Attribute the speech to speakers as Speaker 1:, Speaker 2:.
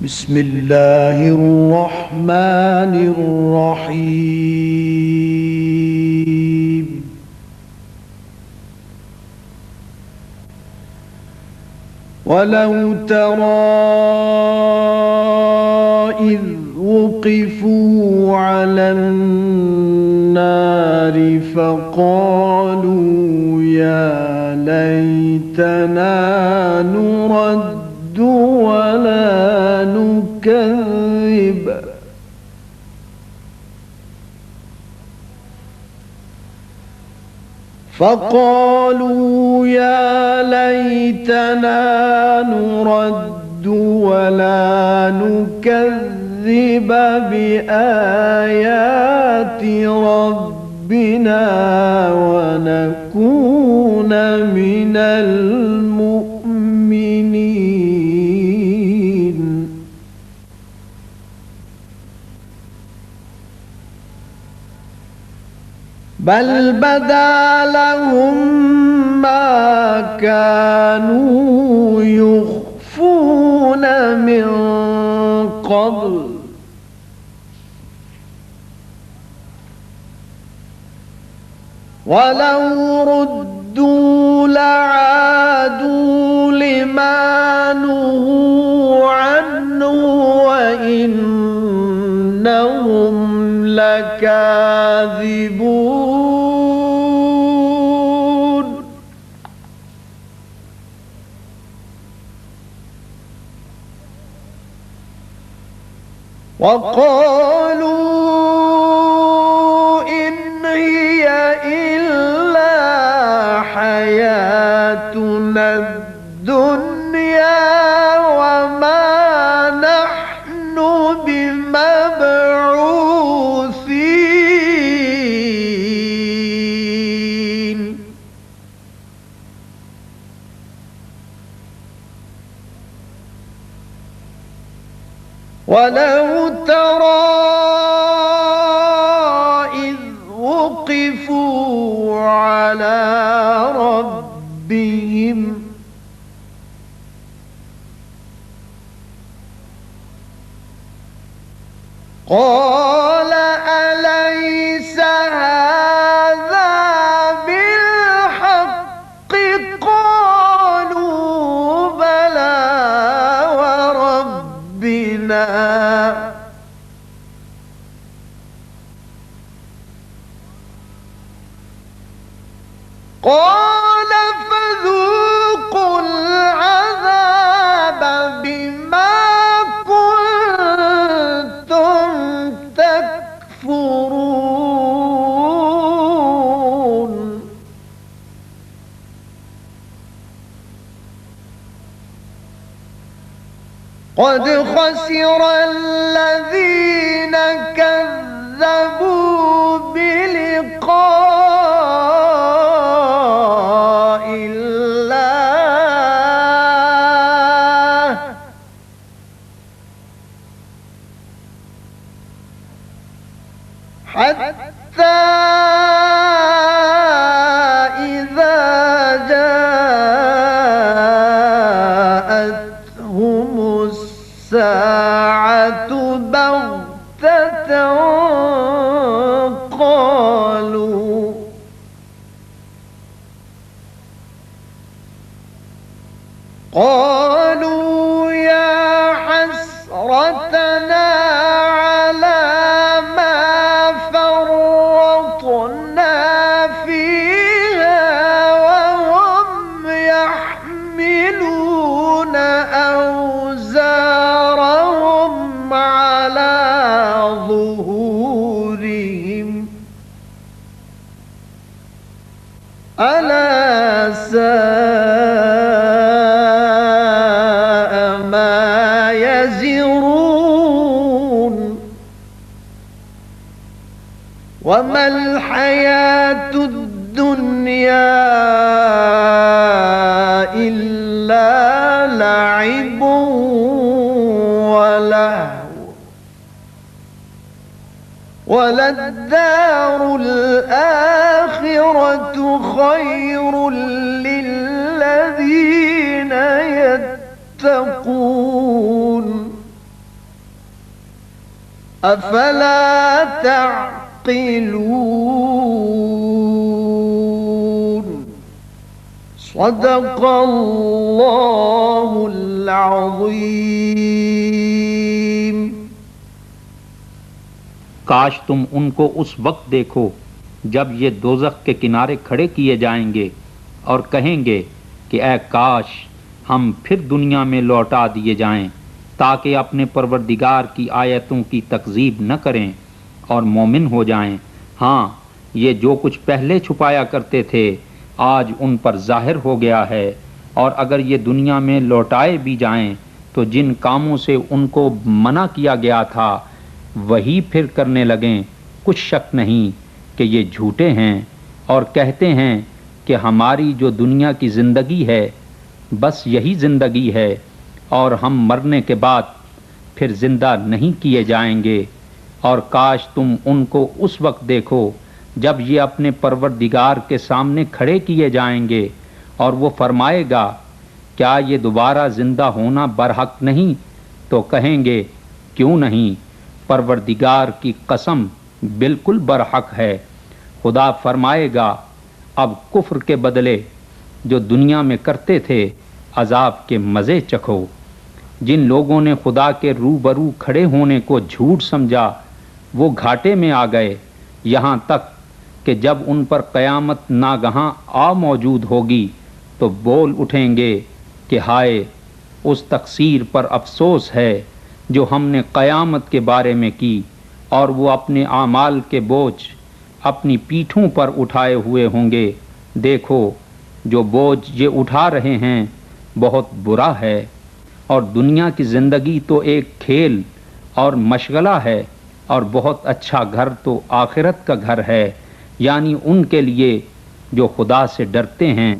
Speaker 1: بسم الله الرحمن الرحيم. ولو ترى إذ وقفوا على النار فقالوا يا ليتنا نرد ولا نكذب بآيات ربنا ونكون من المؤمنين. بل بدا لهم ما كانوا يخفون من قبل ولو ردوا لعادوا لما نهوا عنه وإنهم لكاذبون. وقالوا إن هي إلا حياتنا الدنيا وما نحن بمبعوثين. ولو ترى إذ وقفوا على ربهم قال أليس هذا بالحق قالوا بلى وربنا قال فذوقوا العذاب بما كنتم تكفرون. قد خسر الذين كذبوا بلقاء الله حتى إذا جاءتهم الساعة بغتة قالوا يا حسرتنا على ما فرطنا فيها وهم يحملون أوزارهم على ظهورهم ألا ساء ما يزرون. وما الحياة الدنيا إلا لعب ولهو وللدار الآخرة خير للذين يتقون. افلا تعقلون صدق اللہ العظیم۔
Speaker 2: کاش تم ان کو اس وقت دیکھو جب یہ دوزخ کے کنارے کھڑے کیے جائیں گے اور کہیں گے کہ اے کاش ہم پھر دنیا میں لوٹا دیے جائیں تاکہ اپنے پروردگار کی آیتوں کی تکذیب نہ کریں اور مومن ہو جائیں۔ ہاں، یہ جو کچھ پہلے چھپایا کرتے تھے آج ان پر ظاہر ہو گیا ہے، اور اگر یہ دنیا میں لوٹائے بھی جائیں تو جن کاموں سے ان کو منع کیا گیا تھا وہی پھر کرنے لگیں۔ کچھ شک نہیں کہ یہ جھوٹے ہیں اور کہتے ہیں کہ ہماری جو دنیا کی زندگی ہے بس یہی زندگی ہے اور ہم مرنے کے بعد پھر زندہ نہیں کیے جائیں گے۔ اور کاش تم ان کو اس وقت دیکھو جب یہ اپنے پروردگار کے سامنے کھڑے کیے جائیں گے اور وہ فرمائے گا کیا یہ دوبارہ زندہ ہونا برحق نہیں؟ تو کہیں گے کیوں نہیں، پروردگار کی قسم بالکل برحق ہے۔ خدا فرمائے گا اب کفر کے بدلے جو دنیا میں کرتے تھے عذاب کے مزے چکھو۔ جن لوگوں نے خدا کے روبرو کھڑے ہونے کو جھوٹ سمجھا وہ گھاٹے میں آ گئے، یہاں تک کہ جب ان پر قیامت ناگہاں آ موجود ہوگی تو بول اٹھیں گے کہ ہائے اس تقصیر پر افسوس ہے جو ہم نے قیامت کے بارے میں کی، اور وہ اپنے اعمال کے بوجھ اپنی پیٹھوں پر اٹھائے ہوئے ہوں گے۔ دیکھو جو بوجھ یہ اٹھا رہے ہیں بہت برا ہے، اور دنیا کی زندگی تو ایک کھیل اور مشغلہ ہے، اور بہت اچھا گھر تو آخرت کا گھر ہے، یعنی ان کے لیے جو خدا سے ڈرتے ہیں۔